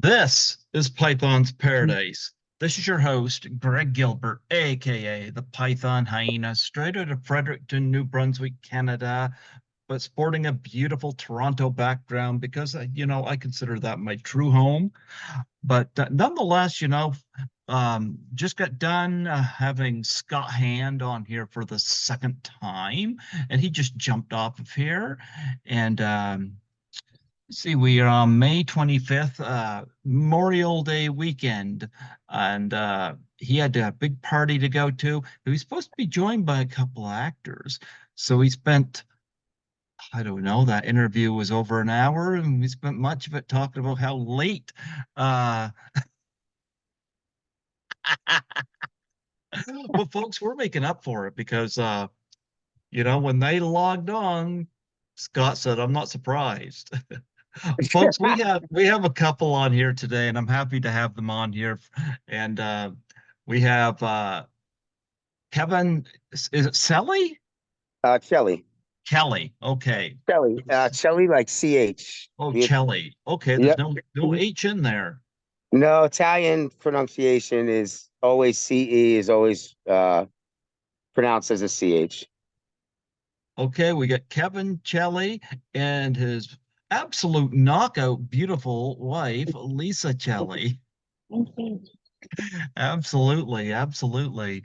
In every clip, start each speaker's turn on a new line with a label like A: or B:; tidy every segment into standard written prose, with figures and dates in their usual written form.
A: This is Python's Paradise. This is your host, Greg Gilbert, aka the Python Hyena, straight out of Fredericton, New Brunswick, Canada, but sporting a beautiful Toronto background because, I consider that my true home. But nonetheless, just got done having Scott Hand on here for the second time, and he just jumped off of here. And see, we are on May 25th, Memorial Day weekend, and he had a big party to go to. He was supposed to be joined by a couple of actors. So we spent, I don't know, that interview was over an hour, and we spent much of it talking about how late. Uh, but folks, we're making up for it because, when they logged on, Scott said, "I'm not surprised." Folks, we have a couple on here today, and I'm happy to have them on here. And we have Kevin, is it Celli?
B: Celli.
A: Kelly. Okay.
B: Celli. Celli like CH.
A: Oh, Celli. Okay, there's
B: Yep.
A: no H in there.
B: No, Italian pronunciation is always CE, is always pronounced as a CH.
A: Okay, we got Kevin Celli and his absolute knockout beautiful wife, Lisa Celli. Absolutely, absolutely.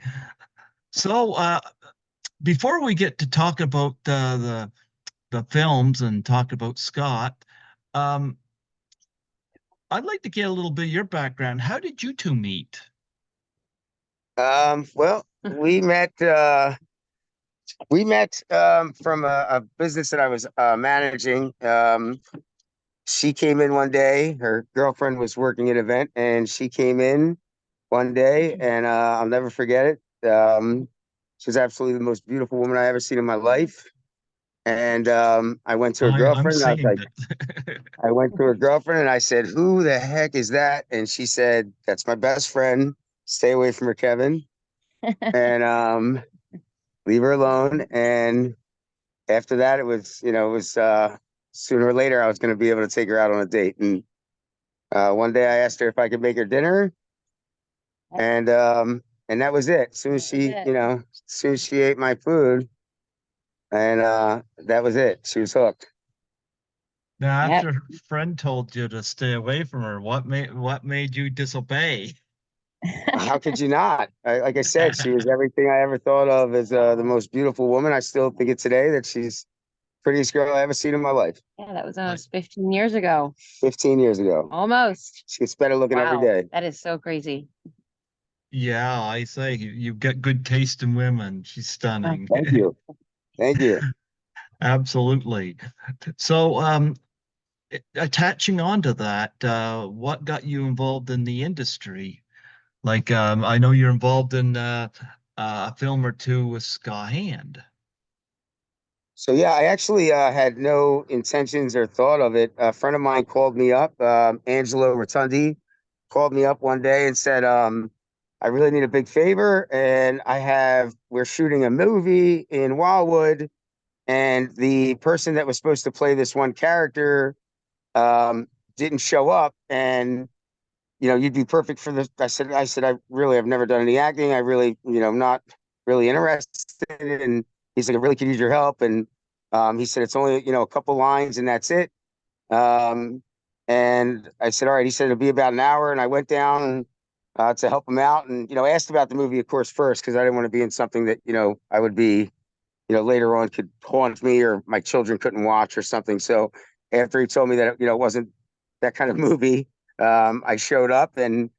A: So before we get to talk about the films and talk about Scott, um, I'd like to get a little bit of your background. How did you two meet?
B: Well, we met from a business that I was managing. She came in one day. Her girlfriend was working an event, and she came in one day, and I'll never forget it. She was absolutely the most beautiful woman I ever seen in my life. And I went to her
A: I'm
B: girlfriend, and
A: seeing it.
B: I went to her girlfriend, and I said, "Who the heck is that?" And she said, "That's my best friend. Stay away from her, Kevin, and leave her alone." And after that, it was sooner or later I was going to be able to take her out on a date. And one day I asked her if I could make her dinner, and that was it. As soon as as soon as she ate my food, and that was it. She was hooked.
A: Now,
C: Yep.
A: after her friend told you to stay away from her, what made you disobey?
B: How could you not? Like I said, she was everything I ever thought of as the most beautiful woman. I still think it today that she's the prettiest girl I ever seen in my life.
C: Yeah, that was almost 15 years ago.
B: 15 years ago.
C: Almost.
B: She gets better looking every
C: Wow.
B: day.
C: That is so crazy.
A: Yeah, I say you've got good taste in women. She's stunning.
B: Thank you. Thank you.
A: Absolutely. So, attaching on to that, what got you involved in the industry? Like, I know you're involved in a film or two with Scott Hand.
B: So yeah, I actually had no intentions or thought of it. A friend of mine called me up, Angelo Rotundi, called me up one day and said, "I really need a big favor, and we're shooting a movie in Wildwood, and the person that was supposed to play this one character um, didn't show up, and you'd be perfect for this." I said, "I really have never done any acting. I really, I'm not really interested." And he's like, "I really could use your help." And he said, "It's only, a couple lines and that's it." Um, and I said, "All right." He said, "It'll be about an hour." And I went down to help him out, and, asked about the movie, of course, first, because I didn't want to be in something that, I would be, later on could haunt me or my children couldn't watch or something. So after he told me that, it wasn't that kind of movie, I showed up, and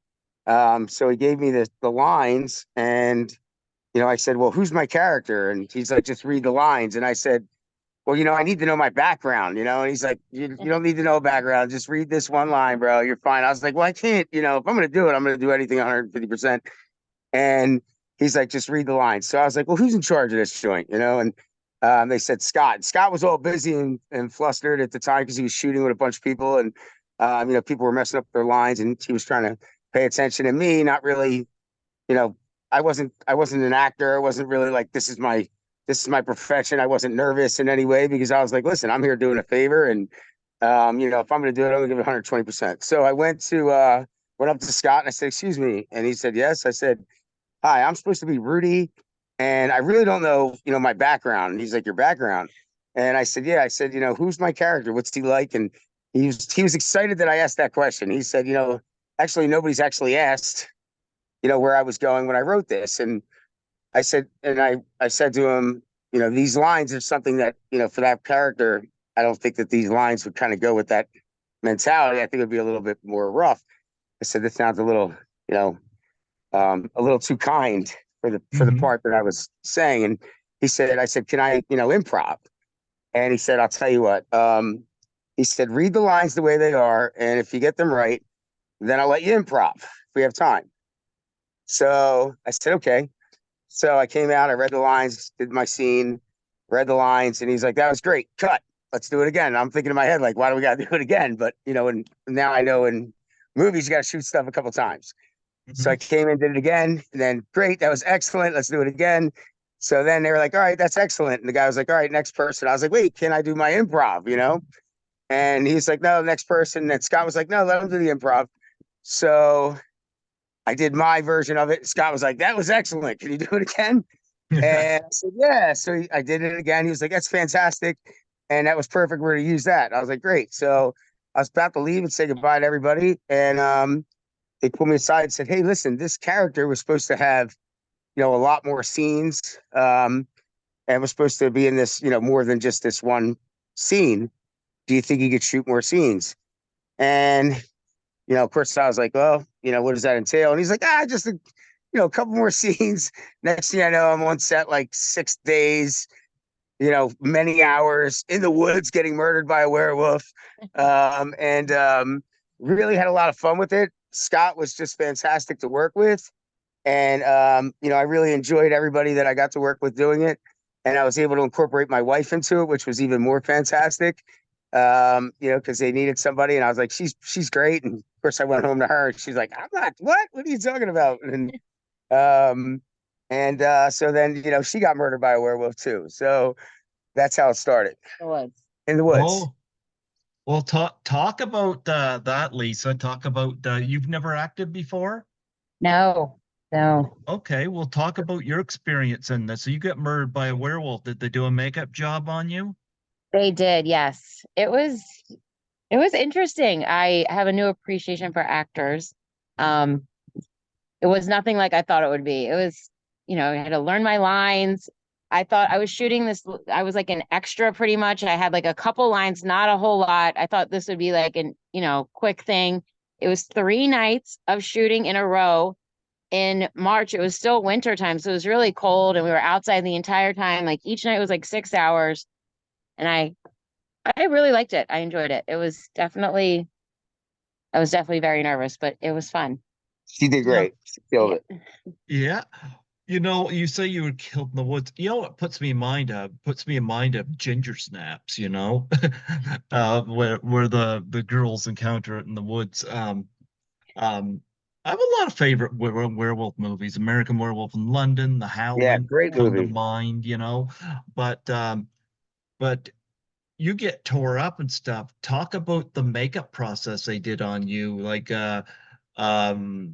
B: so he gave me the lines, and I said, "Well, who's my character?" And he's like, "Just read the lines." And I said, "Well, I need to know my background, And he's like, you don't need to know background. Just read this one line, bro. You're fine." I was like, "Well, I can't, if I'm going to do it, I'm going to do anything 150%. And he's like, "Just read the lines." So I was like, "Well, who's in charge of this joint?" And they said Scott. Scott was all busy and flustered at the time because he was shooting with a bunch of people, and people were messing up their lines, and he was trying to pay attention to me, not really, you know, I wasn't an actor. I wasn't really like, this is my profession. I wasn't nervous in any way because I was like, "Listen, I'm here doing a favor." And If I'm going to do it, I'm going to give it 120%. So I went up to Scott and I said, excuse me. And he said, yes. I said, hi, I'm supposed to be Rudy. And I really don't know, my background. And he's like, your background. And I said, yeah. I said, who's my character? What's he like? And he was excited that I asked that question. He said, actually, nobody's actually asked, where I was going when I wrote this. And I said to him, these lines are something that, for that character, I don't think that these lines would kind of go with that mentality. I think it would be a little bit more rough. I said, this sounds a little, a little too kind for the part that I was saying. And I said, can I, improv? And he said, I'll tell you what. He said, read the lines the way they are. And if you get them right, then I'll let you improv if we have time. So I said, okay. So I came out, I read the lines, did my scene, read the lines, and he's like, that was great. Cut. Let's do it again. And I'm thinking in my head, like, why do we got to do it again? But, and now I know in movies, you got to shoot stuff a couple times. So I came in, did it again, and then great. That was excellent. Let's do it again. So then they were like, all right, that's excellent. And the guy was like, all right, next person. I was like, wait, can I do my improv, And he's like, no, next person. And Scott was like, no, let him do the improv. So I did my version of it. Scott was like, that was excellent. Can you do it again? And I said, yeah. So I did it again. He was like, that's fantastic. And that was perfect. We're going to use that. I was like, great. So I was about to leave and say goodbye to everybody. And they pulled me aside and said, hey, listen, this character was supposed to have, a lot more scenes. And was supposed to be in this, more than just this one scene. Do you think you could shoot more scenes? And of course, I was like, well, what does that entail? And he's like, just a couple more scenes. Next thing I know, I'm on set like 6 days, many hours in the woods getting murdered by a werewolf. And really had a lot of fun with it. Scott was just fantastic to work with. And, I really enjoyed everybody that I got to work with doing it. And I was able to incorporate my wife into it, which was even more fantastic. Because they needed somebody, and I was like, she's great. And of course, I went home to her, and she's like, I'm not. What are you talking about? And so then she got murdered by a werewolf too. So that's how it started.
C: The woods.
B: In the woods.
A: Oh, well, talk about that, Lisa. Talk about you've never acted before.
C: No.
A: Okay, well, talk about your experience in this. So you get murdered by a werewolf. Did they do a makeup job on you?
C: They did, yes. It was interesting. I have a new appreciation for actors. It was nothing like I thought it would be. It was, I had to learn my lines. I thought I was shooting this, I was like an extra pretty much. I had like a couple lines, not a whole lot. I thought this would be like an, quick thing. It was 3 nights of shooting in a row. In March, it was still winter time, so it was really cold, and we were outside the entire time. Like each night was like 6 hours. And I really liked it. I enjoyed it. I was definitely very nervous, but it was fun.
B: She did great. She killed it.
A: Yeah. You say you were killed in the woods. It puts me in mind of ginger snaps, where the girls encounter it in the woods. I have a lot of favorite werewolf movies. American Werewolf in London, The Howling,
B: Yeah, great
A: come to
B: movie.
A: mind, but you get tore up and stuff. Talk about the makeup process they did on you. Like, um,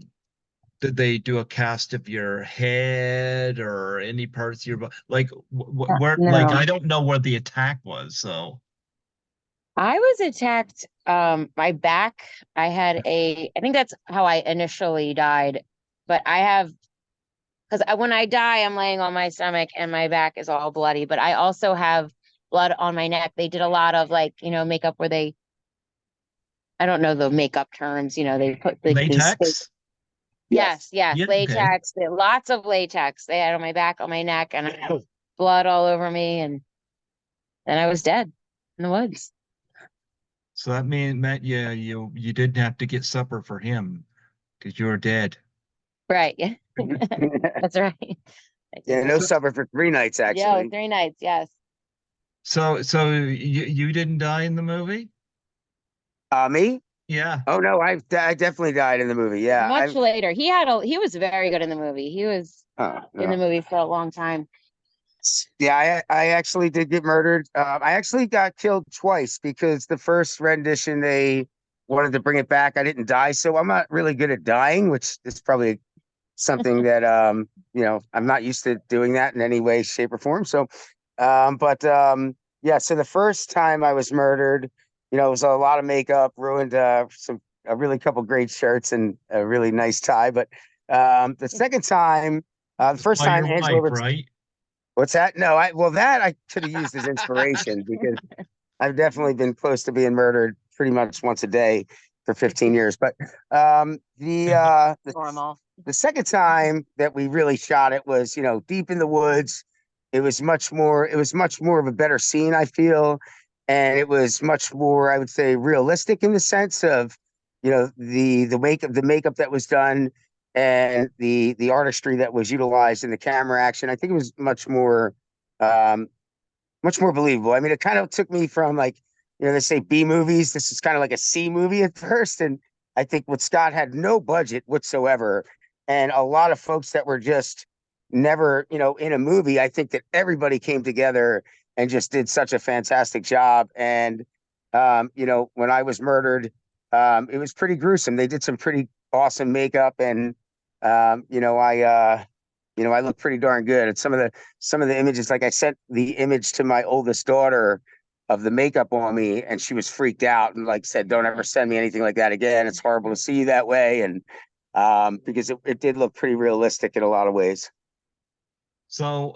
A: did they do a cast of your head or any parts of your body? Like, where? Like,
C: No,
A: I don't know where the attack was. So,
C: I was attacked. My back, I think that's how I initially died. But because when I die, I'm laying on my stomach and my back is all bloody. But I also have blood on my neck. They did a lot of makeup where I don't know the makeup terms, they put these fake.
A: latex.
C: Yes,
A: Yeah. Okay.
C: latex. Lots of latex they had on my back, on my neck, and I had blood all over me, and then I was dead in the woods.
A: So that meant you didn't have to get supper for him because you were dead.
C: Right. Yeah. That's right.
B: Yeah, no supper for 3 nights
C: Yeah,
B: actually.
C: 3 nights, yes.
A: So you didn't die in the movie?
B: Me?
A: Yeah.
B: Oh no, I definitely died in the movie. Yeah,
C: Much later. He was very good in the movie. He was in the
B: no.
C: movie for a long time.
B: Yeah, I actually did get murdered. I actually got killed twice because the first rendition they wanted to bring it back. I didn't die, so I'm not really good at dying, which is probably something that I'm not used to doing that in any way, shape, or form. So, but yeah. So the first time I was murdered, it was a lot of makeup, ruined a really couple great shirts and a really nice tie. But the second time, the first
A: By
B: time,
A: your
B: Angela.
A: wife, right?
B: What's that? No, that I could have used as inspiration because I've definitely been close to being murdered pretty much once a day for 15 years. But
C: Normal.
B: the second time that we really shot it was, deep in the woods. It was much more of a better scene, I feel. And it was much more, I would say, realistic in the sense of, the makeup that was done and the artistry that was utilized in the camera action. I think it was um much more believable. I mean, it kind of took me from, like, they say B movies. This is kind of like a C movie at first. And I think with Scott had no budget whatsoever. And a lot of folks that were just never, in a movie. I think that everybody came together and just did such a fantastic job. And, when I was murdered, it was pretty gruesome. They did some pretty awesome makeup. And, I look pretty darn good. And some of the images, like I sent the image to my oldest daughter of the makeup on me, and she was freaked out and like said, "Don't ever send me anything like that again. It's horrible to see you that way." And because it did look pretty realistic in a lot of ways.
A: So,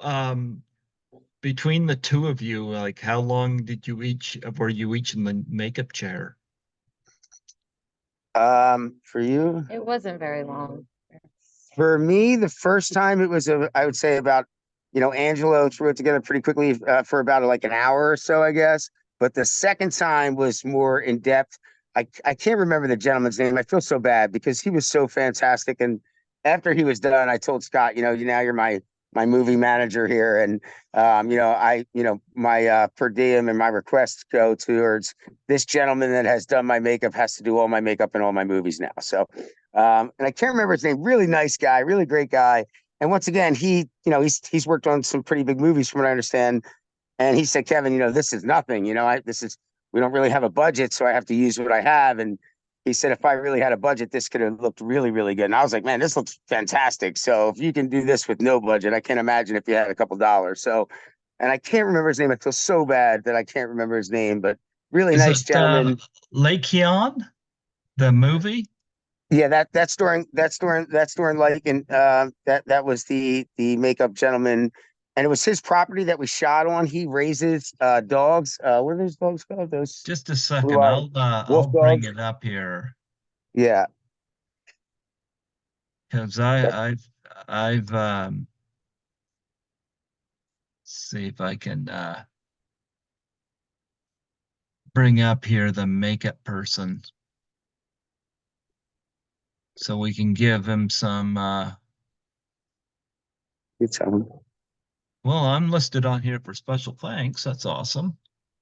A: between the two of you, like, how long were you each in the makeup chair?
B: For you,
C: It wasn't very long.
B: for me, the first time it was I would say about, Angelo threw it together pretty quickly for about like an hour or so, I guess. But the second time was more in depth. I can't remember the gentleman's name. I feel so bad because he was so fantastic. And after he was done, I told Scott, now you're my movie manager here, and my per diem and my requests go towards this gentleman that has done my makeup, has to do all my makeup in all my movies now. So and I can't remember his name. Really nice guy, really great guy. And once again, he's worked on some pretty big movies from what I understand. And he said, Kevin, this is nothing. We don't really have a budget, so I have to use what I have. And he said, if I really had a budget, this could have looked really, really good. And I was like, man, this looks fantastic. So if you can do this with no budget, I can't imagine if you had a couple dollars. So, and I can't remember his name. I feel so bad that I can't remember his name, but really
A: Is
B: nice
A: it
B: gentleman.
A: Lycaon, the movie?
B: Yeah, that's during Lycaon. That was the makeup gentleman, and it was his property that we shot on. He raises dogs. What are those dogs called? Those
A: Just a
B: blue
A: second.
B: eyed
A: I'll
B: wolf
A: bring
B: dogs.
A: it up here
B: Yeah,
A: because
B: that-
A: I've see if I can bring up here the makeup person so we can give him some
B: it's,
A: well, I'm listed on here for special thanks. That's awesome.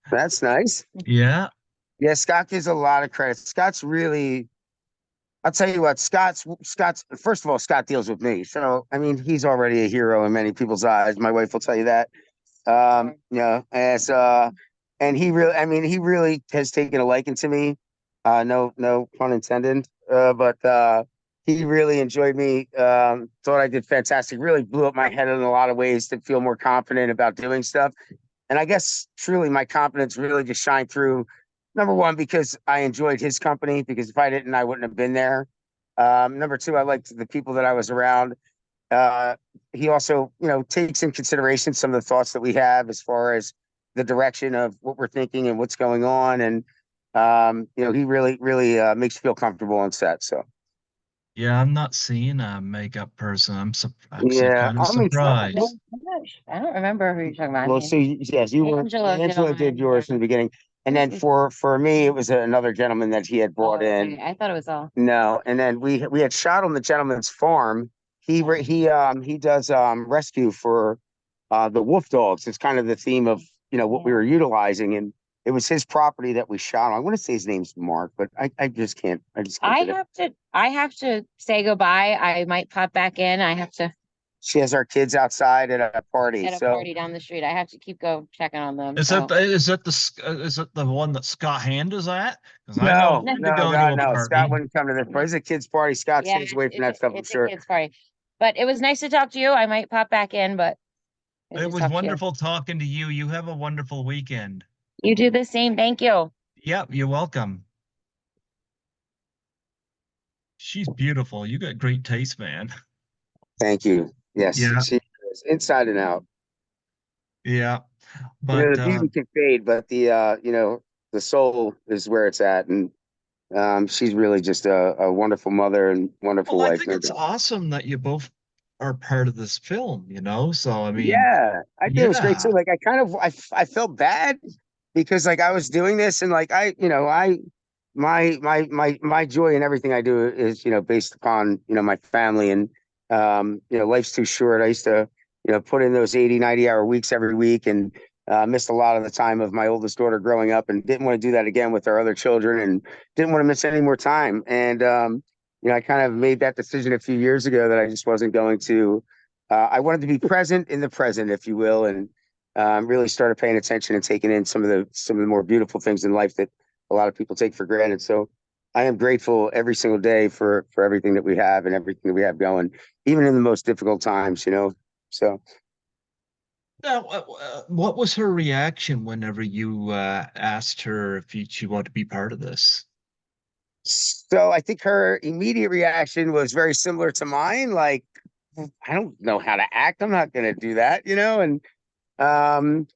B: that's nice.
A: Yeah.
B: Yeah, Scott gives a lot of credit. Scott's really. I'll tell you what, Scott's. First of all, Scott deals with me, so I mean, he's already a hero in many people's eyes. My wife will tell you that. As and he really has taken a liking to me. No pun intended. But he really enjoyed me. Thought I did fantastic. Really blew up my head in a lot of ways to feel more confident about doing stuff. And I guess truly my confidence really just shined through. Number one, because I enjoyed his company, because if I didn't, I wouldn't have been there. Number two, I liked the people that I was around. uh, he also, takes in consideration some of the thoughts that we have as far as the direction of what we're thinking and what's going on. And, he really, really makes you feel comfortable on set. So,
A: Yeah, I'm not seeing a makeup person. Actually
B: yeah,
A: kind of
B: I mean,
A: surprised.
C: I don't remember who you're talking about.
B: well, so yes, you were, Angela did yours in the beginning. And then for me, it was another gentleman that he had brought in.
C: I thought it was all.
B: No, and then we had shot on the gentleman's farm. He does rescue for the wolf dogs. It's kind of the theme of what we were utilizing, and it was his property that we shot on. I want to say his name's Mark, but I just can't. I just can't.
C: I have to say goodbye. I might pop back in. I have to
B: she has our kids outside at a party.
C: At a
B: So
C: party down the street. I have to keep checking on them.
A: Is
C: So
A: is it the one that Scott Hand is at? Because I know
B: no,
A: him to
B: no,
A: go to
B: God,
A: a
B: no. Scott
A: party.
B: wouldn't come to this party. It's a kids' party. Scott
C: yeah,
B: stays away from
C: it's
B: that stuff, I'm
C: it's a
B: sure.
C: kids party. But it was nice to talk to you. I might pop back in, but I
A: It
C: just
A: was
C: talked to you.
A: wonderful talking to you. You have a wonderful weekend.
C: You do the same. Thank you.
A: Yep, you're welcome. She's beautiful. You got great taste, man.
B: Thank you. Yes,
A: Yeah,
B: she is inside and out.
A: yeah.
B: You know,
A: But
B: the beauty can fade, but the soul is where it's at. And she's really just a wonderful mother and wonderful
A: well, I
B: wife.
A: think it's awesome that you both are part of this film, you know? So I mean,
B: Yeah, I think it was great too.
A: yeah.
B: Like I kind of I felt bad because like I was doing this and like my joy and everything I do is based upon my family and life's too short. I used to put in those 80-90 hour weeks every week and missed a lot of the time of my oldest daughter growing up and didn't want to do that again with our other children and didn't want to miss any more time. And I kind of made that decision a few years ago that I just wasn't going to. I wanted to be present in the present, if you will, and really started paying attention and taking in some of the more beautiful things in life that a lot of people take for granted. So I am grateful every single day for everything that we have and everything that we have going, even in the most difficult times. So
A: Now, what was her reaction whenever you asked her if she wanted to be part of this?
B: so I think her immediate reaction was very similar to mine. Like, I don't know how to act. I'm not going to do that. And um,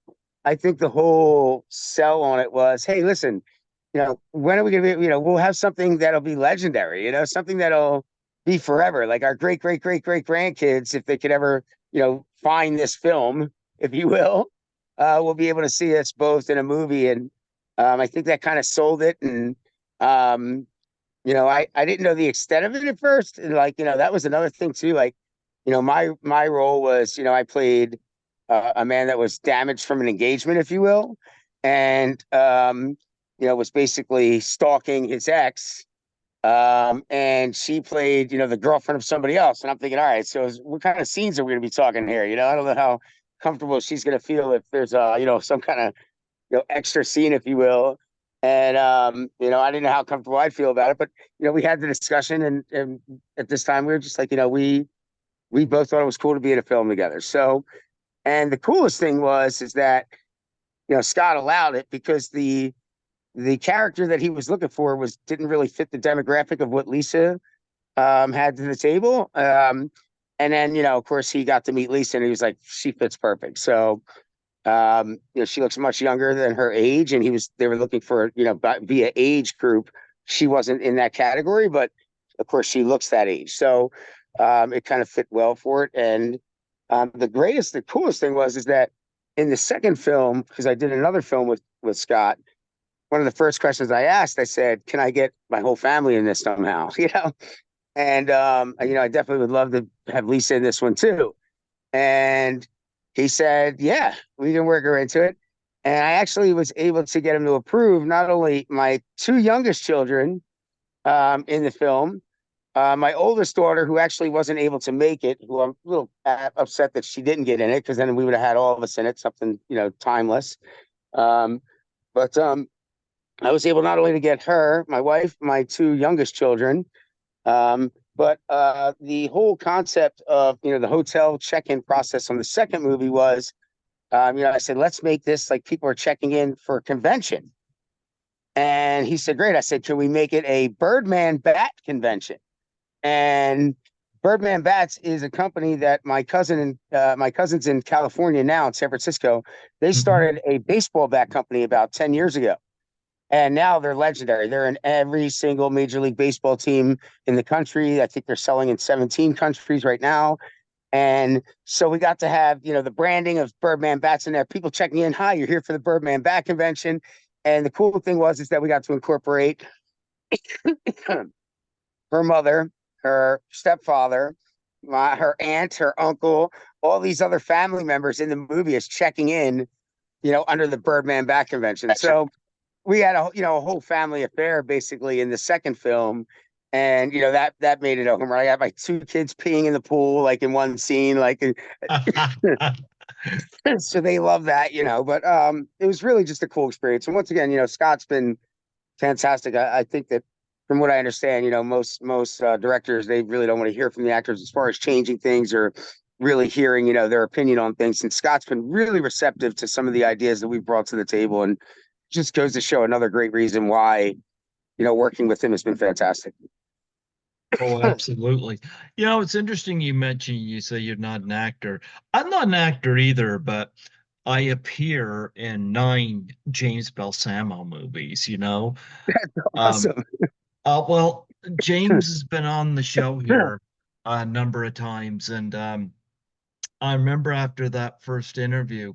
B: I think the whole sell on it was, hey, listen, when are we gonna be, we'll have something that'll be legendary, something that'll be forever. Like our great, great, great, great grandkids, if they could ever, find this film, if you will, we'll be able to see us both in a movie. And I think that kind of sold it. And I didn't know the extent of it at first. And like, that was another thing too. Like, my role was, I played a man that was damaged from an engagement, if you will, and was basically stalking his ex. And she played, the girlfriend of somebody else. And I'm thinking, all right, so what kind of scenes are we gonna be talking here? I don't know how comfortable she's gonna feel if there's some kind of extra scene, if you will. And I didn't know how comfortable I'd feel about it, but we had the discussion, and at this time we were just like, we both thought it was cool to be in a film together. So, and the coolest thing is that Scott allowed it because the character that he was looking for didn't really fit the demographic of what Lisa had to the table. And then of course he got to meet Lisa and he was like, she fits perfect. So she looks much younger than her age, and they were looking for, via age group. She wasn't in that category, but of course she looks that age. So it kind of fit well for it. And the coolest thing is that in the second film, because I did another film with Scott, one of the first questions I asked, I said, can I get my whole family in this somehow? And I definitely would love to have Lisa in this one too. And he said, yeah, we can work her into it. And I actually was able to get him to approve not only my two youngest children in the film, my oldest daughter, who actually wasn't able to make it, who I'm a little upset that she didn't get in it, because then we would have had all of us in it, something, timeless. But I was able not only to get her, my wife, my two youngest children, but the whole concept of the hotel check-in process on the second movie was, I said, let's make this like people are checking in for a convention. And he said, great. I said, can we make it a Birdman Bat convention? And Birdman Bats is a company that my cousins in California now in San Francisco, they started a baseball bat company about 10 years ago. And now they're legendary. They're in every single Major League Baseball team in the country. I think they're selling in 17 countries right now. And so we got to have, the branding of Birdman Bats in there. People checking in, hi, you're here for the Birdman Bat Convention. And the cool thing is that we got to incorporate her mother, her stepfather, her aunt, her uncle, all these other family members in the movie as checking in, under the Birdman Bat Convention. So we had a whole family affair basically in the second film. And that made it a home run. I got my two kids peeing in the pool, like in one scene, like so they love that, But it was really just a cool experience. And once again, Scott's been fantastic. I think that from what I understand, most directors, they really don't want to hear from the actors as far as changing things or really hearing, their opinion on things. And Scott's been really receptive to some of the ideas that we brought to the table, and just goes to show another great reason why, working with him has been fantastic.
A: Oh, absolutely. It's interesting you say you're not an actor. I'm not an actor either, but I appear in 9 James Balsamo movies. Um,
B: Awesome.
A: well, James has been on the show here a number of times, and I remember after that first interview,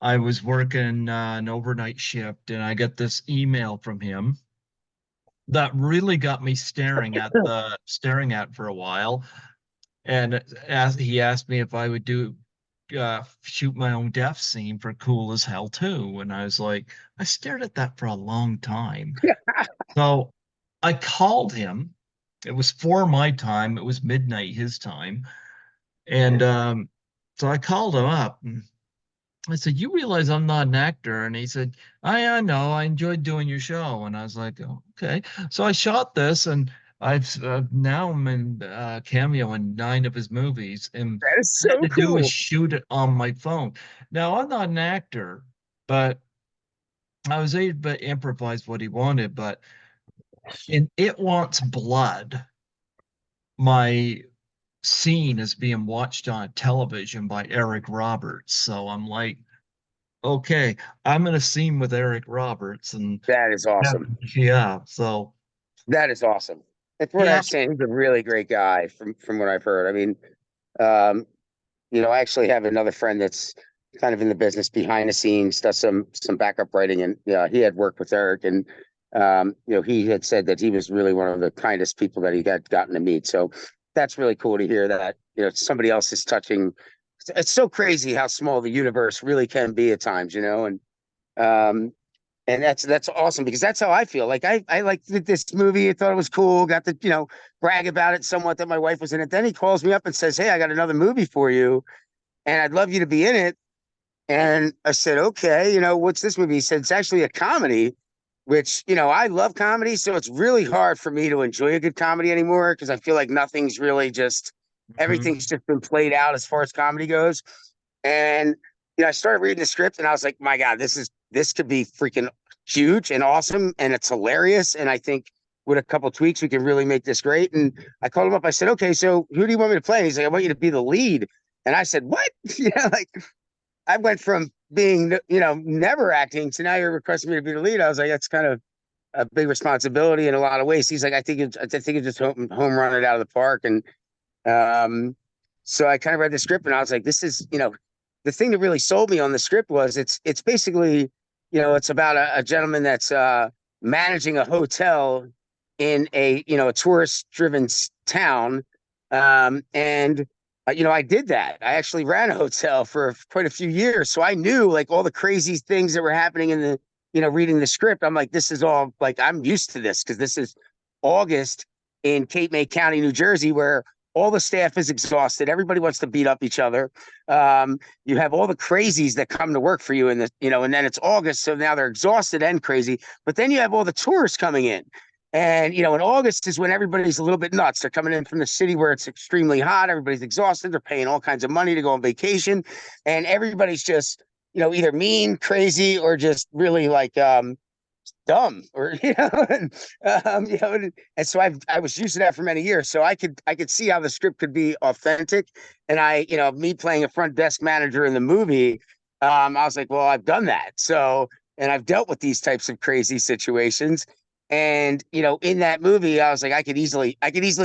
A: I was working an overnight shift, and I got this email from him that really got me staring at for a while. And he asked me if I would shoot my own death scene for Cool as Hell 2. And I was like, I stared at that for a long time. So I called him. It was 4 my time. It was midnight his time. And so I called him up and I said, "You realize I'm not an actor?" And he said, I know. I enjoyed doing your show." And I was like, "Oh, okay." So I shot this, and now I'm in cameo in 9 of his movies, and
B: That is
A: all I had
B: so
A: to do is
B: cool.
A: shoot it on my phone. Now I'm not an actor, but I was able to improvise what he wanted. But in It Wants Blood, my scene is being watched on television by Eric Roberts. So I'm like, okay, I'm in a scene with Eric Roberts, and
B: That is
A: yeah,
B: awesome.
A: yeah. So
B: That is awesome. That's what I
A: yeah,
B: understand. He's a really great guy from what I've heard. I mean, um, I actually have another friend that's kind of in the business behind the scenes, does some backup writing, and he had worked with Eric, and he had said that he was really one of the kindest people that he had gotten to meet. So that's really cool to hear that somebody else is touching. It's so crazy how small the universe really can be at times, um, and that's awesome, because that's how I feel. Like I liked this movie. I thought it was cool. Got to brag about it somewhat that my wife was in it. Then he calls me up and says, "Hey, I got another movie for you, and I'd love you to be in it." And I said, "Okay, what's this movie?" He said, "It's actually a comedy," which I love comedy, so it's really hard for me to enjoy a good comedy anymore, because I feel like nothing's really just
A: mhm.
B: everything's just been played out as far as comedy goes. And I started reading the script, and I was like, "My God, this could be freaking huge and awesome, and it's hilarious." And I think with a couple tweaks, we can really make this great. And I called him up. I said, "Okay, so who do you want me to play?" He's like, "I want you to be the lead." And I said, "What?" Like I went from being never acting to now you're requesting me to be the lead. I was like, that's kind of a big responsibility in a lot of ways. He's like, I think it just home run it out of the park. And um, so I kind of read the script, and I was like, this is, the thing that really sold me on the script was it's basically, it's about a gentleman that's managing a hotel in a tourist driven town. And I did that. I actually ran a hotel for quite a few years. So I knew like all the crazy things that were happening in the, reading the script. I'm like, this is all like, I'm used to this, because this is August in Cape May County, New Jersey, where all the staff is exhausted. Everybody wants to beat up each other. You have all the crazies that come to work for you in the, and then it's August. So now they're exhausted and crazy. But then you have all the tourists coming in. And, in August is when everybody's a little bit nuts. They're coming in from the city where it's extremely hot. Everybody's exhausted. They're paying all kinds of money to go on vacation. And everybody's just, either mean, crazy, or just really like dumb, or and so I was used to that for many years, so I could see how the script could be authentic. And me playing a front desk manager in the movie, I was like, well, I've done that. So, and I've dealt with these types of crazy situations. And in that movie, I was like, I could easily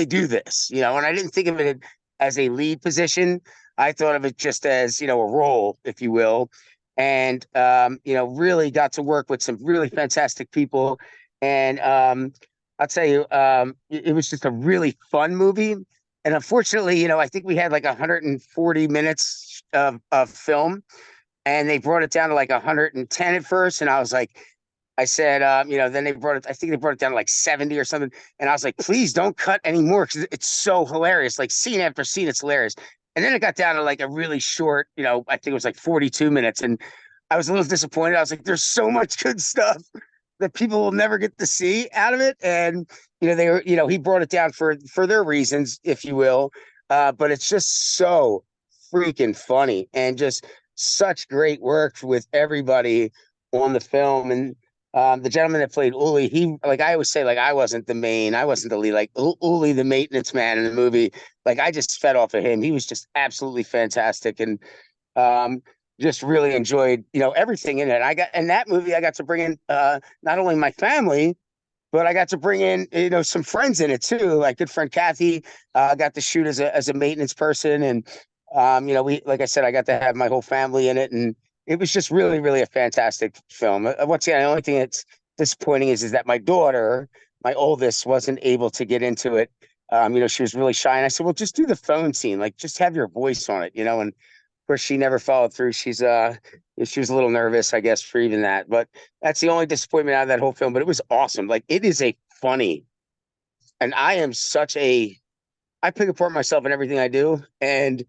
B: do this, and I didn't think of it as a lead position. I thought of it just as, a role, if you will. And really got to work with some really fantastic people. And I'll tell you, it was just a really fun movie. And unfortunately, I think we had like 140 minutes of film, and they brought it down to like 110 at first. And I was like, I said, then they brought it, I think they brought it down to like 70 or something. And I was like, please don't cut anymore because it's so hilarious. Like scene after scene, it's hilarious. And then it got down to like a really short, I think it was like 42 minutes. And I was a little disappointed. I was like, there's so much good stuff that people will never get to see out of it. And, they were, he brought it down for their reasons, if you will. But it's just so freaking funny and just such great work with everybody on the film. And the gentleman that played Uli, he like I always say, like I wasn't the lead, like Uli, the maintenance man in the movie. Like I just fed off of him. He was just absolutely fantastic, and um, just really enjoyed everything in it. In that movie, I got to bring in not only my family, but I got to bring in some friends in it too. Like good friend Kathy got to shoot as a maintenance person, and we like I said, I got to have my whole family in it, and it was just really, really a fantastic film. Once again, the only thing that's disappointing is that my daughter, my oldest, wasn't able to get into it. She was really shy, and I said, "Well, just do the phone scene, like just have your voice on it," And of course, she never followed through. She was a little nervous, I guess, for even that. But that's the only disappointment out of that whole film. But it was awesome. Like it is a funny, and I pick apart myself in everything I do, and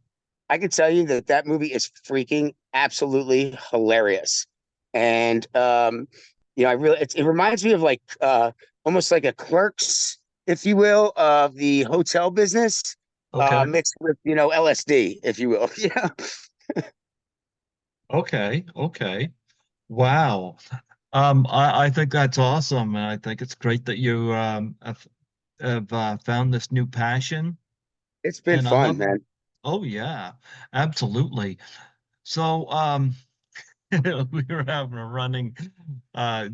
B: I can tell you that movie is freaking absolutely hilarious. And it reminds me of like almost like a Clerks, if you will, of the hotel business,
A: Okay.
B: mixed with LSD, if you will. Yeah.
A: Okay. Okay. Wow. I think that's awesome, and I think it's great that you have found this new passion.
B: It's been
A: And I
B: fun,
A: love,
B: man.
A: oh yeah, absolutely. So, we were having a running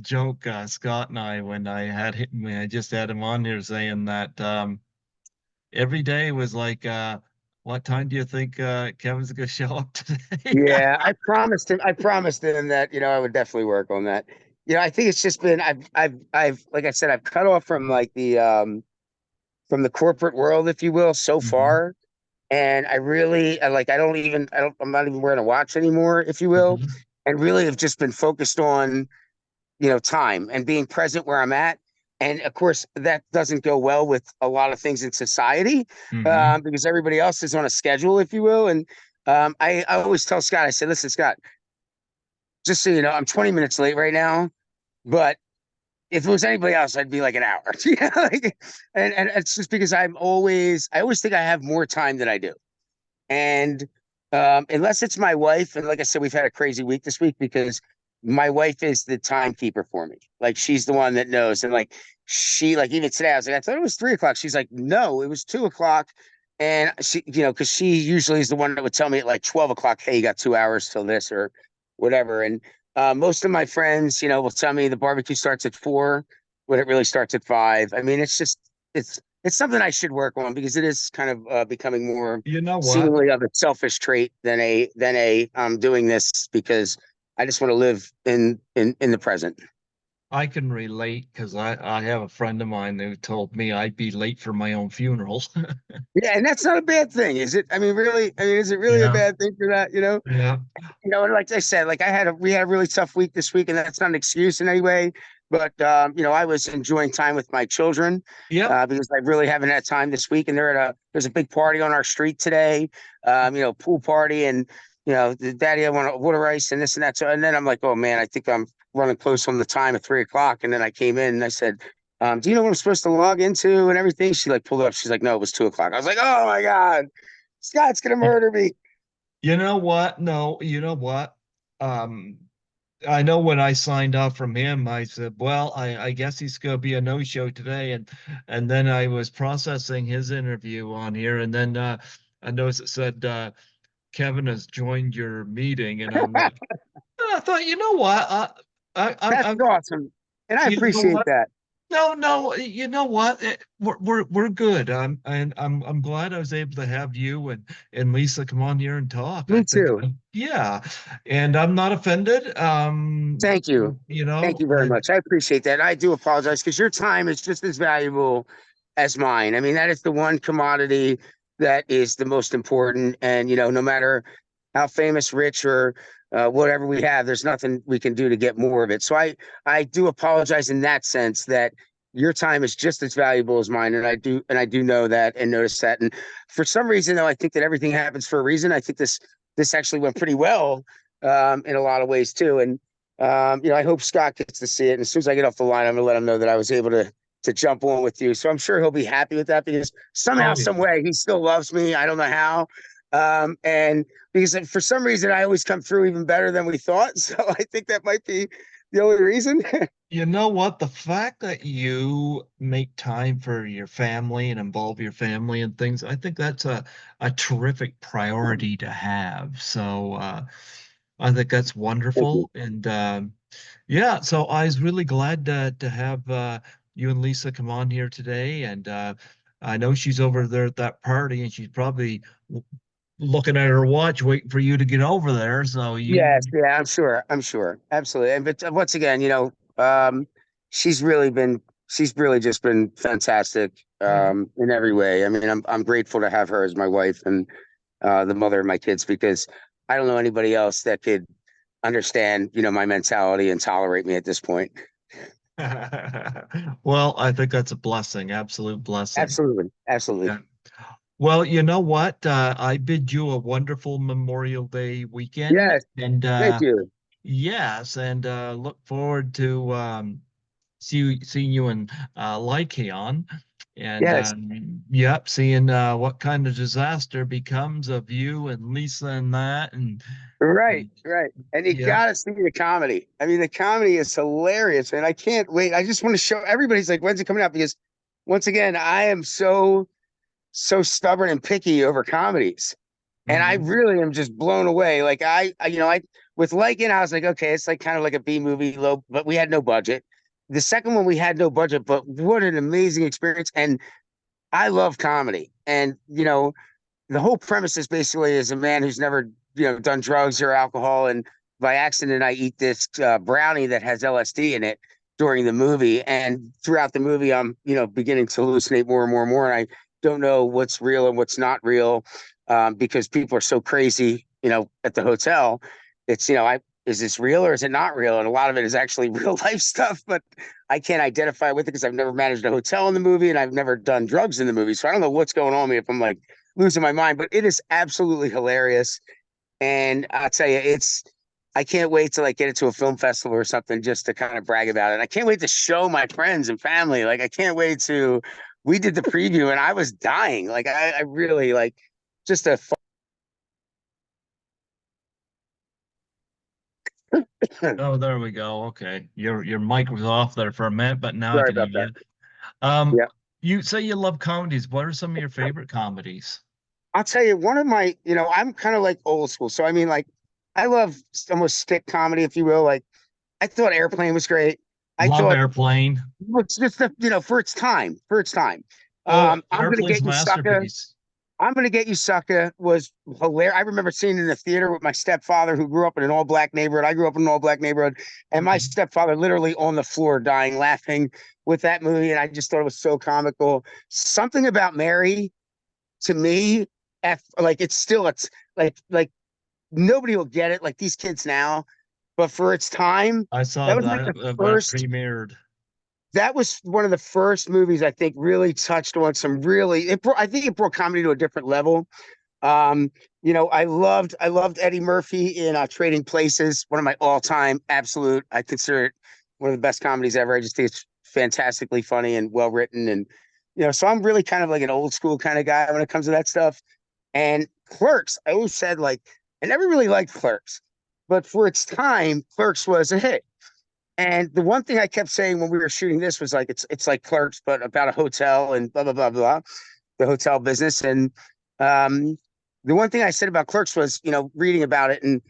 A: joke, Scott and I, when I just had him on here saying that every day was like, what time do you think Kevin's gonna show up today?
B: Yeah, I promised him that, I would definitely work on that. I think it's just been I've like I said, I've cut off from like from the corporate world, if you will, so
A: Hmm.
B: far. And I'm not even wearing a watch anymore, if you will.
A: Hmm.
B: And really have just been focused on, time and being present where I'm at. And of course, that doesn't go well with a lot of things in society,
A: Hmm.
B: because everybody else is on a schedule, if you will. And I always tell Scott, I said, listen, Scott, just so you know, I'm 20 minutes late right now, but if it was anybody else, I'd be like an hour. And it's just because I always think I have more time than I do. And unless it's my wife, and like I said, we've had a crazy week this week because my wife is the timekeeper for me. Like she's the one that knows. And like like even today, I was like, I thought it was 3 o'clock. She's like, no, it was 2 o'clock. And she, because she usually is the one that would tell me at like 12 o'clock, hey, you got 2 hours till this or whatever. And most of my friends, will tell me the barbecue starts at 4, when it really starts at 5. I mean, it's something I should work on because it is kind of becoming more
A: You know what?
B: seemingly of a selfish trait than a doing this because I just want to live in the present.
A: I can relate because I have a friend of mine who told me I'd be late for my own funeral.
B: Yeah, and that's not a bad thing, is it? I mean, really, is it really a
A: Yeah,
B: bad thing for that?
A: yeah,
B: And like I said, like we had a really tough week this week, and that's not an excuse in any way. But I was enjoying time with my children
A: yep.
B: because I really haven't had time this week. And there's a big party on our street today, pool party, and the daddy, I want water ice and this and that. So, and then I'm like, oh man, I think I'm running close on the time at 3 o'clock. And then I came in and I said, do you know what I'm supposed to log into and everything? She like pulled up. She's like, no, it was 2 o'clock. I was like, oh my God, Scott's gonna murder me.
A: You know what? No, you know what? Um, I know when I signed off from him, I said, well, I guess he's going to be a no-show today. And then I was processing his interview on here, and then I noticed it said Kevin has joined your meeting, and I thought, you know what?
B: That's
A: I'm,
B: awesome. And I
A: you know
B: appreciate
A: what?
B: that.
A: No, no, you know what? We're good. I'm glad I was able to have you and Lisa come on here and talk. I
B: Me
A: think,
B: too.
A: yeah, and I'm not offended.
B: Thank you.
A: You
B: Thank
A: know,
B: you very much. I appreciate that. I do apologize because your time is just as valuable as mine. I mean, that is the one commodity that is the most important. And, no matter how famous, rich, or whatever we have, there's nothing we can do to get more of it. So I do apologize in that sense that your time is just as valuable as mine, and I do know that and notice that. And for some reason, though, I think that everything happens for a reason. I think this actually went pretty well in a lot of ways too. And I hope Scott gets to see it. And as soon as I get off the line, I'm gonna let him know that I was able to jump on with you. So I'm sure he'll be happy with that because somehow,
A: Oh yeah.
B: some way, he still loves me. I don't know how. And because for some reason I always come through even better than we thought. So I think that might be the only reason.
A: You know what? The fact that you make time for your family and involve your family and things, I think that's a terrific priority to have. So I think that's
B: Thank you.
A: wonderful. And yeah, so I was really glad to have you and Lisa come on here today. And I know she's over there at that party, and she's probably looking at her watch, waiting for you to get over there. So you,
B: Yes, yeah, I'm sure, absolutely. And but once again, she's really just been fantastic
A: Mhm.
B: in every way. I mean, I'm grateful to have her as my wife and the mother of my kids because I don't know anybody else that could understand, my mentality and tolerate me at this point.
A: Well, I think that's a blessing, absolute blessing.
B: Absolutely, absolutely.
A: Yeah. Well, you know what? I bid you a wonderful Memorial Day weekend,
B: Yes,
A: and
B: thank you.
A: yes, and look forward to seeing you in Lycaon, and
B: Yes,
A: yep, seeing what kind of disaster becomes of you and Lisa and that,
B: right,
A: and
B: right. And you
A: yeah.
B: gotta see the comedy. I mean, the comedy is hilarious, and I can't wait. I just want to show everybody's like, when's it coming out? Because once again, I am so stubborn and picky over comedies. And I
A: Mhm.
B: really am just blown away. Like I with Lycan, I was like, okay, it's like kind of like a B movie, low, but we had no budget. The second one, we had no budget, but what an amazing experience. And I love comedy. And the whole premise is basically is a man who's never done drugs or alcohol, and by accident I eat this brownie that has LSD in it during the movie, and throughout the movie I'm beginning to hallucinate more and more and more, and I don't know what's real and what's not real, because people are so crazy at the hotel. It's I is this real or is it not real? And a lot of it is actually real life stuff, but I can't identify with it because I've never managed a hotel in the movie and I've never done drugs in the movie, so I don't know what's going on with me if I'm like losing my mind, but it is absolutely hilarious. And I'll tell you, I can't wait to like get it to a film festival or something just to kind of brag about it. I can't wait to show my friends and family. Like I can't wait to. We did the preview and I was dying. Like I really like just a. Sorry
A: Oh, there we go. Okay, your mic was off there for a minute, but now I can hear
B: about that.
A: you. Um,
B: Yeah,
A: you say you love comedies. What are some of your favorite comedies?
B: I'll tell you one of my. I'm kind of like old school, so I mean, like I love almost stick comedy, if you will. Like I thought Airplane was great. I
A: Love
B: thought
A: Airplane.
B: it's just for its time, for its time.
A: Oh,
B: I'm gonna
A: Airplane's
B: get
A: a
B: you, sucker.
A: masterpiece.
B: I'm gonna get you, sucker was hilarious. I remember seeing it in the theater with my stepfather, who grew up in an all black neighborhood. I grew up in an all black neighborhood, and my
A: Mhm.
B: stepfather literally on the floor dying laughing with that movie, and I just thought it was so comical. Something about Mary to me, like it's like nobody will get it, like these kids now, but for its time,
A: I saw
B: that was like the
A: that when it
B: first
A: premiered.
B: that was one of the first movies I think really touched on some really I think it brought comedy to a different level. Um, I loved Eddie Murphy in Trading Places, one of my all-time absolute. I consider it one of the best comedies ever. I just think it's fantastically funny and well written, and so I'm really kind of like an old school kind of guy when it comes to that stuff. And Clerks, I always said like I never really liked Clerks, but for its time, Clerks was a hit. And the one thing I kept saying when we were shooting this was like it's like Clerks, but about a hotel and blah blah blah blah, the hotel business. And um, the one thing I said about Clerks was, reading about it, and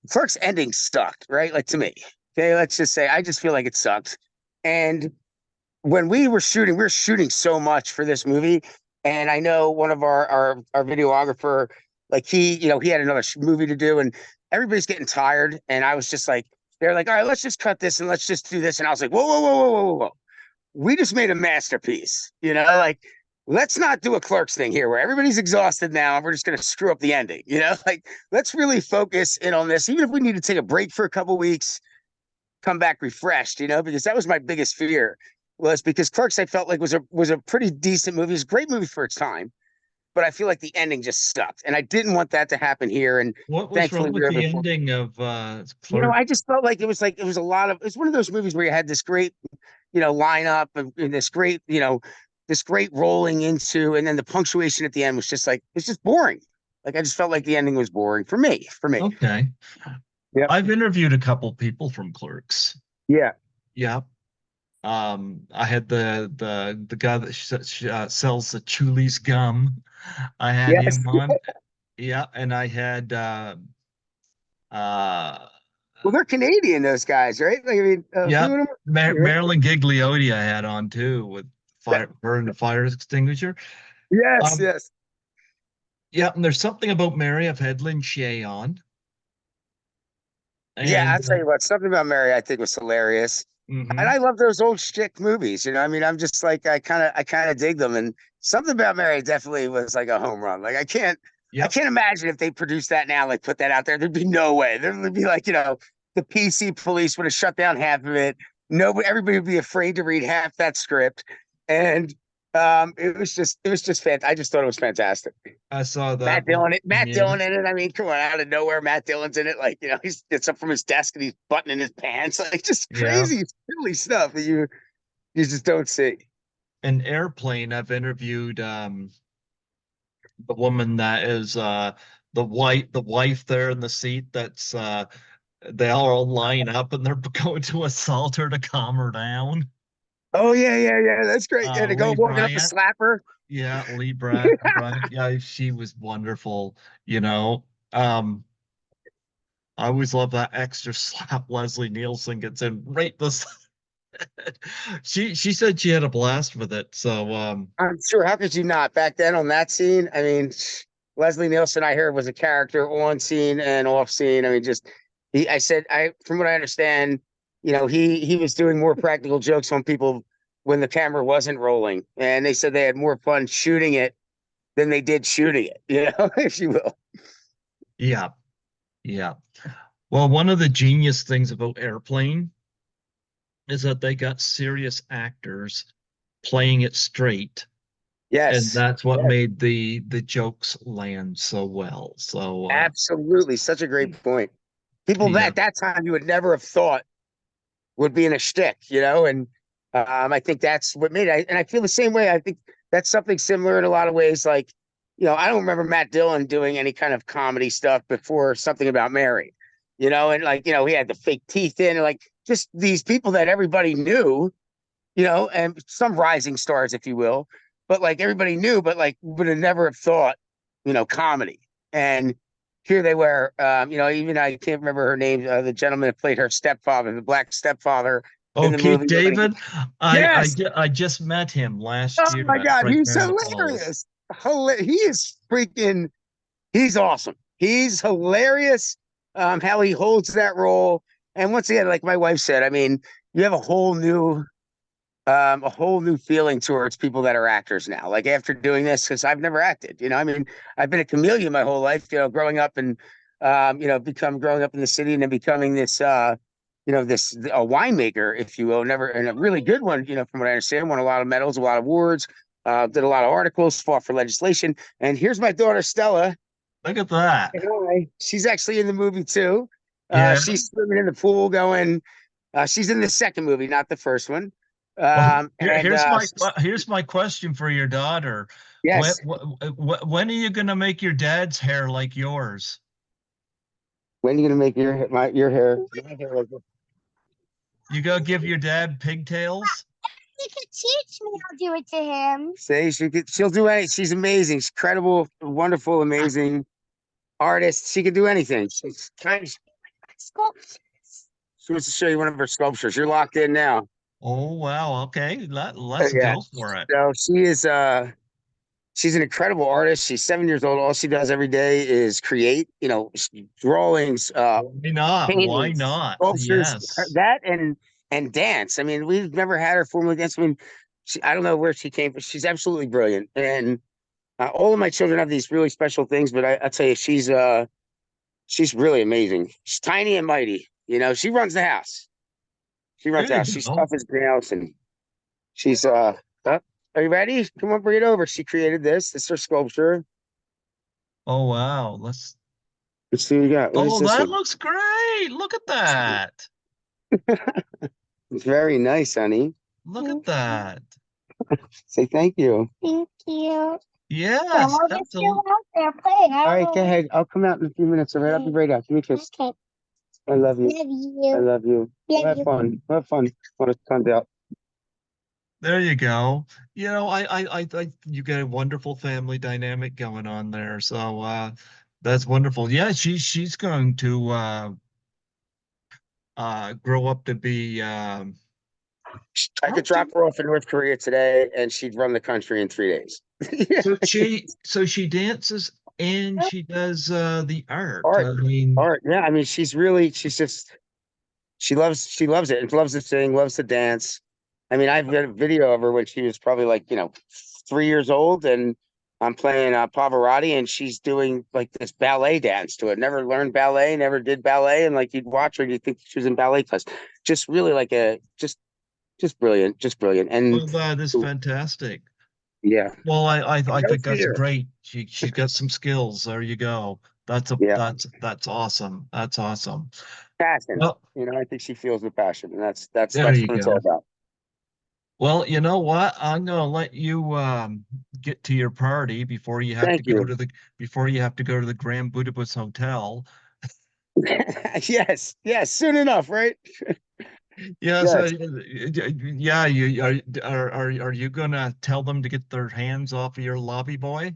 B: Clerks ending sucked, right? Like to me, okay, let's just say I just feel like it sucked. And when we were shooting so much for this movie, and I know one of our videographer, like he had another movie to do, and everybody's getting tired, and I was just like, they're like, all right, let's just cut this and let's just do this, and I was like, whoa, whoa, whoa, whoa, whoa, whoa, we just made a masterpiece, like let's not do a Clerks thing here where everybody's exhausted now and we're just going to screw up the ending. Like let's really focus in on this. Even if we need to take a break for a couple weeks, come back refreshed, because that was my biggest fear, was because Clerks I felt like was a pretty decent movie. It was a great movie for its time, but I feel like the ending just sucked. And I didn't want that to happen here. And
A: What was
B: thankfully
A: wrong with the ending of Clerks?
B: I just felt like it was it's one of those movies where you had this great, lineup and this great rolling into, and then the punctuation at the end was just like, it's just boring. Like I just felt like the ending was boring for me.
A: Okay.
B: Yeah.
A: I've interviewed a couple people from Clerks.
B: Yeah.
A: Yeah. I had the guy that sells the Chulies gum. I had
B: Yes.
A: him on. Yeah, and I had
B: Well, they're Canadian, those guys, right? Like, I mean,
A: yeah,
B: two of them.
A: Marilyn Gigliotti I had on too with burn the fire extinguisher.
B: Yes,
A: Um,
B: yes.
A: yeah, and there's something about Mary. I've had Lynn Shay on.
B: Yeah, I'll
A: And
B: tell you what, something about Mary I think was hilarious. And
A: mhm.
B: I love those old shtick movies. I mean, I'm just like I kind of dig them. And something about Mary definitely was like a home run. Like I
A: Yep.
B: can't imagine if they produced that now, like put that out there. There'd be no way. There would be like, the PC police would have shut down half of it. Nobody, everybody would be afraid to read half that script. And it was just fantastic. I just thought it was fantastic.
A: I saw
B: Matt
A: that one.
B: Dillon, Matt
A: Yeah.
B: Dillon in it. I mean, come on, out of nowhere, Matt Dillon's in it. Like, he gets up from his desk and he's buttoning his pants, like just
A: Yeah.
B: crazy, silly stuff that you just don't see.
A: An Airplane, I've interviewed the woman that is the wife there in the seat that's they all line up and they're going to assault her to calm her down.
B: Oh yeah, yeah, yeah. That's great. Yeah, to go
A: Lee
B: walking up to
A: Bryant.
B: slap her.
A: Yeah, Lee Bryant. Yeah, she was wonderful, you know. I always love that extra slap Leslie Nielsen gets in right this. She said she had a blast with it. So
B: I'm sure. How could you not? Back then on that scene, I mean, Leslie Nielsen, I heard, was a character on scene and off scene. I mean, just I said, from what I understand, he was doing more practical jokes on people when the camera wasn't rolling, and they said they had more fun shooting it than they did shooting it. If you will.
A: yeah, yeah. Well, one of the genius things about Airplane is that they got serious actors playing it straight, and
B: Yes.
A: that's what
B: Yes.
A: made the jokes land so well. So
B: Absolutely. Such a great point. People that
A: yeah,
B: at that time you would never have thought would be in a shtick, and I think that's what made it. And I feel the same way. I think that's something similar in a lot of ways. Like, I don't remember Matt Dillon doing any kind of comedy stuff before Something About Mary, and like, he had the fake teeth in, and like just these people that everybody knew, and some rising stars, if you will, but like everybody knew, but like would have never have thought, comedy. And here they were, even I can't remember her name, the gentleman that played her stepfather, the black stepfather in
A: oh,
B: the
A: Keith
B: movie.
A: David,
B: Yes.
A: I just met him last
B: Oh
A: year
B: my
A: at
B: God.
A: Fright
B: He's
A: Night Falls.
B: hilarious. He is freaking, he's awesome. He's hilarious. How he holds that role. And once again, like my wife said, I mean, you have a whole new feeling towards people that are actors now. Like after doing this, because I've never acted, I mean, I've been a chameleon my whole life, growing up and, growing up in the city and then becoming this, a winemaker, if you will, never, and a really good one, from what I understand, won a lot of medals, a lot of awards, did a lot of articles, fought for legislation. And here's my daughter, Stella.
A: Look at that.
B: Hi. She's actually in the movie too.
A: Yeah.
B: She's swimming in the pool going, she's in the second movie, not the first one.
A: Well,
B: And
A: here's my question for your daughter. When
B: yes.
A: when are you gonna make your dad's hair like yours?
B: When are you gonna make your hair?
A: You go give your dad pigtails?
D: You can teach me. I'll do it to him.
B: Say she'll do anything. She's amazing. She's incredible, wonderful, amazing artist. She can do anything. She's kind of.
D: Sculptures.
B: She wants to show you one of her sculptures. You're locked in now.
A: Oh wow, okay. Let's
B: Yeah.
A: go for it.
B: So she's an incredible artist. She's 7 years old. All she does every day is create, drawings,
A: Why not? Why
B: paintings,
A: not?
B: sculptures,
A: Yes.
B: that and dance. I mean, we've never had her formally dance. I mean, I don't know where she came from. She's absolutely brilliant, and all of my children have these really special things. But I tell you, she's really amazing. She's tiny and mighty. You know, she runs the house. She runs
A: There
B: the
A: you
B: house. She's
A: go.
B: tough as nails, and she's are you ready? Come on, bring it over. She created this. This is her sculpture.
A: Oh wow.
B: Let's see what you got. What is
A: Oh,
B: this
A: that
B: one?
A: looks great. Look at that.
B: It's very nice, honey.
A: Look at that.
B: Say thank you.
D: Thank you.
A: Yes,
D: I'll just go
A: absolutely.
D: out there playing.
B: All right, go ahead. I'll come out in a few minutes. All right, I'll be right out. Give me a kiss.
D: Okay.
B: I love you.
D: Love
B: I
D: you.
B: love you.
D: Love
B: Have
D: you.
B: fun. Have fun when it comes out.
A: There you go. You know, you get a wonderful family dynamic going on there. So that's wonderful. Yeah, she's going to grow up to be
B: I could drop her off in North Korea today, and she'd run the country in 3 days.
A: so she dances and she does the art.
B: Art,
A: I mean,
B: art. Yeah, I mean, she's just she loves it and loves to sing, loves to dance. I mean, I've got a video of her when she was probably like 3 years old, and I'm playing Pavarotti, and she's doing like this ballet dance to it. Never learned ballet, never did ballet, and like you'd watch her, and you'd think she was in ballet class. Just really like a just brilliant, just brilliant. And
A: well, that is fantastic.
B: yeah,
A: Well, I
B: no
A: think that's
B: fear.
A: great. She's got some skills. There you go.
B: Yeah,
A: That's awesome. That's awesome.
B: passion.
A: Well,
B: I think she feels the passion, and that's
A: there
B: that's
A: you
B: what it's all
A: go.
B: about.
A: Well, you know what? I'm gonna let you get to your party before you have to
B: Thank
A: go
B: you.
A: to the Grand Budapest Hotel.
B: Yes, yes, soon enough, right?
A: Yeah, so
B: Yes.
A: yeah, you are you gonna tell them to get their hands off of your lobby boy?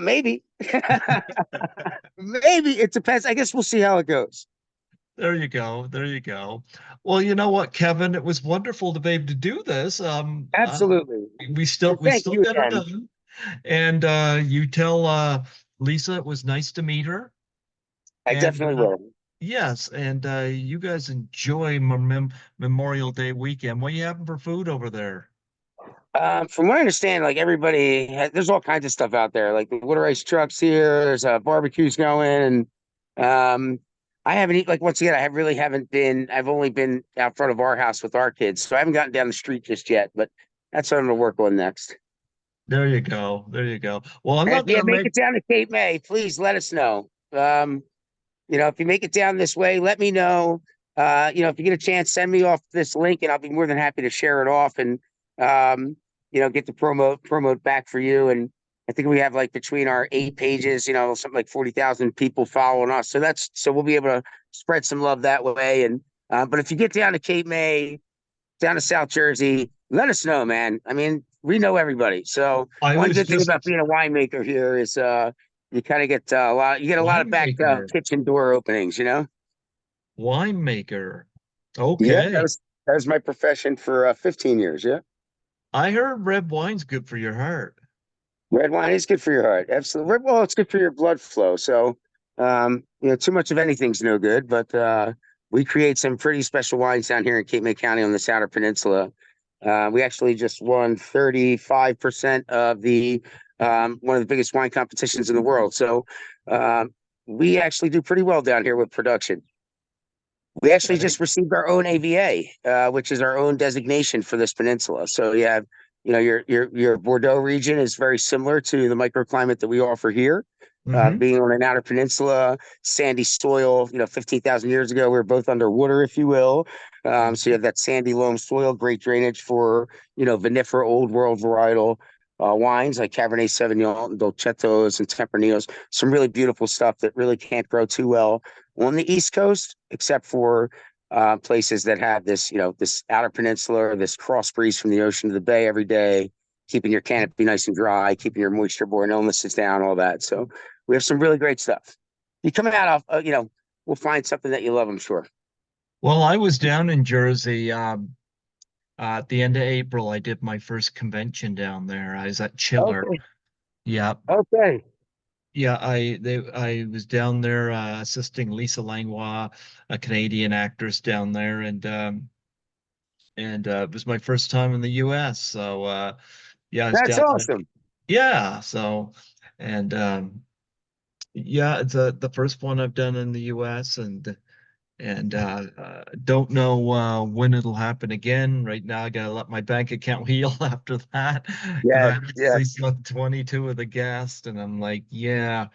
B: Maybe. Maybe it depends. I guess we'll see how it goes.
A: There you go. There you go. Well, you know what, Kevin? It was wonderful to be able to do this.
B: Absolutely.
A: We still
B: And thank you
A: got it
B: again.
A: done. And you tell Lisa it was nice to meet her.
B: I
A: And
B: definitely will.
A: yes, and you guys enjoy Memorial Day weekend. What are you having for food over there?
B: From what I understand, like there's all kinds of stuff out there. Like the water ice trucks here. There's barbecues going, and I haven't eaten. Like once again, really haven't been. I've only been out front of our house with our kids, so I haven't gotten down the street just yet. But that's what I'm gonna work on next.
A: There you go. There you go. Well, I'm
B: And
A: not
B: yeah,
A: gonna
B: make
A: make
B: it down to Cape May, please. Let us know. If you make it down this way, let me know. If you get a chance, send me off this link, and I'll be more than happy to share it off and get the promote back for you. And I think we have like between our 8 pages, something like 40,000 people following us. So we'll be able to spread some love that way. And but if you get down to Cape May, down to South Jersey, let us know, man. I mean, we know everybody. So
A: I
B: one
A: was
B: good thing
A: just
B: about being a winemaker here is you kind of get a lot of back
A: winemaker.
B: kitchen door openings.
A: Winemaker.
B: Yeah,
A: Okay.
B: that was my profession for 15 years. Yeah.
A: I heard red wine's good for your heart.
B: Red wine is good for your heart. Absolutely. Well, it's good for your blood flow. So, too much of anything's no good, but we create some pretty special wines down here in Cape May County on this outer peninsula. We actually just won 35% of the one of the biggest wine competitions in the world. So, we actually do pretty well down here with production. We actually
A: Okay.
B: just received our own AVA, which is our own designation for this peninsula. So yeah, your Bordeaux region is very similar to the microclimate that we offer here.
A: Mm-hmm.
B: Being on an outer peninsula, sandy soil, 15,000 years ago, we were both underwater, if you will. So you have that sandy loam soil, great drainage for, vinifera, old world varietal wines like Cabernet Sauvignon, and Dolcettos, and Tempranillos. Some really beautiful stuff that really can't grow too well on the East Coast, except for places that have this outer peninsula, or this cross breeze from the ocean to the bay every day, keeping your canopy nice and dry, keeping your moisture-borne illnesses down, all that. So we have some really great stuff. You come out of, we'll find something that you love, I'm sure.
A: Well, I was down in Jersey at the end of April. I did my first convention down there. I was at Chiller.
B: Okay.
A: Yeah.
B: Okay.
A: Yeah, I was down there assisting Lisa Langlois, a Canadian actress down there, and and it was my first time in the US. So yeah, it's
B: That's
A: definitely
B: awesome.
A: yeah. So and yeah, it's the first one I've done in the US, and don't know when it'll happen again. Right now, I gotta let my bank account heal after that because
B: Yeah,
A: I
B: yeah.
A: actually slept 22 of the guests, and I'm like, yeah,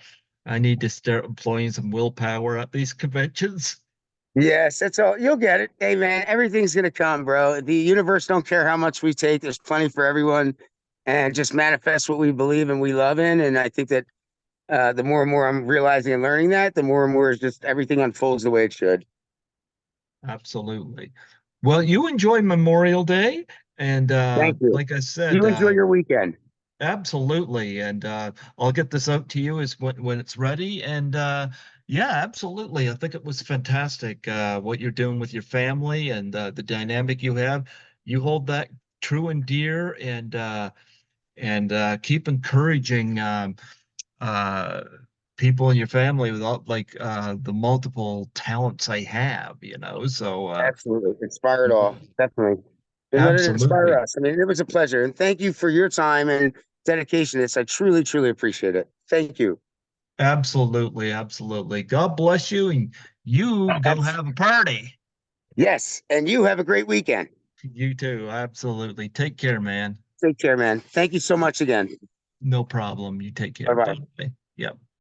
A: I need to start employing some willpower at these conventions.
B: Yes, that's all. You'll get it. Hey man, everything's gonna come, bro. The universe don't care how much we take. There's plenty for everyone, and just manifest what we believe and we love in. And I think that the more and more I'm realizing and learning that, the more and more is just everything unfolds the way it should.
A: Absolutely. Well, you enjoy Memorial Day, and
B: Thank you.
A: like I said,
B: You enjoy your weekend.
A: absolutely. And I'll get this out to you as when it's ready. And yeah, absolutely. I think it was fantastic what you're doing with your family and the dynamic you have. You hold that true and dear, and keep encouraging uh, people in your family without like the multiple talents I have, you know. So
B: Absolutely. Inspire it all. Definitely. And let it inspire
A: absolutely.
B: us. I mean, it was a pleasure. And thank you for your time and dedication to this. I truly, truly appreciate it. Thank you.
A: Absolutely, absolutely. God bless you, and you go
B: Abs-
A: have a party.
B: Yes. And you have a great weekend.
A: You too, absolutely. Take care, man.
B: Take care, man. Thank you so much again.
A: No problem. You take
B: Bye
A: care.
B: bye.
A: Bye. Yep.